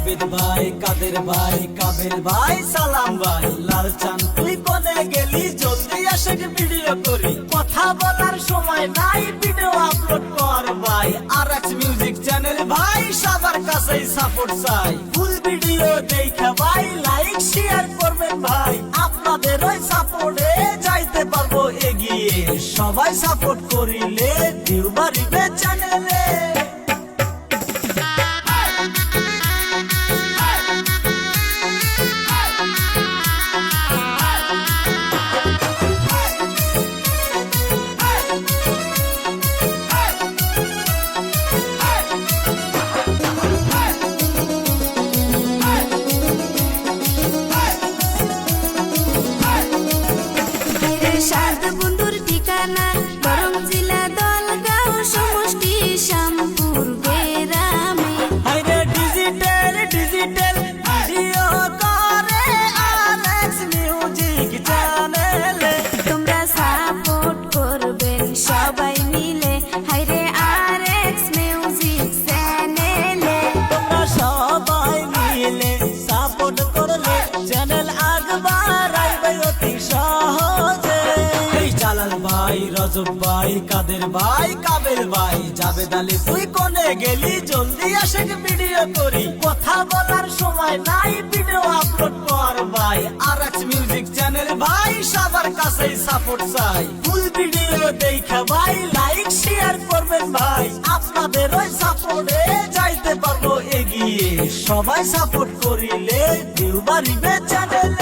জাবেদ ভাই, কাদের ভাই, কাবের ভাই, সালাম ভাই, লালচান তুই কোনে গেলি? জলদি আসে ভিডিও করি, কথা বলার সময় নাই, ভিডিও আপলোড কর ভাই। আরএক্স মিউজিক চ্যানেল ভাই, সবার কাছেই সাপোর্ট চাই। ফুল ভিডিও দেখা ভাই, লাইক শেয়ার করবেন ভাই, আপনাদের ওই সাপোর্টে যাইতে পারবো এগিয়ে। সবাই সাপোর্ট করিলে ভিউ বাড়িবে চ্যানেলে। সাত বন্ধুর ঠিকানা গরম জেলা দলগাঁও সমষ্টি শ্যামপুর গ্রামে। ডিজিটাল ডিজিটাল ভিডিও করে আরএক্স মিউজিক চ্যানেলে। তোমরা সাপোর্ট করবেন সবাই মিলে, হাইরে আরএক্স মিউজিক চ্যানেলে। তোমরা সবাই মিলে সাপোর্ট করলে চ্যানেল আগবার আইবে অতি সহজে। এই জালাল ভাই, রজব ভাই, কাদের ভাই, কাবের ভাই, জাবেদ আলী তুই কোনে গেলি? জলদি আসে ভিডিও করি, কথা বলার সময় নাই, ভিডিও আপলোড কর ভাই। আরএক্স মিউজিক চ্যানেল ভাই, সবার কাছেই সাপোর্ট চাই। ফুল ভিডিও দেখা ভাই, লাইক শেয়ার করবেন ভাই, আপনাদের ওই সাপোর্টে যাইতে পারবো এগিয়ে। সবাই সাপোর্ট করিলে ভিউ বাড়িবে চ্যানেলে।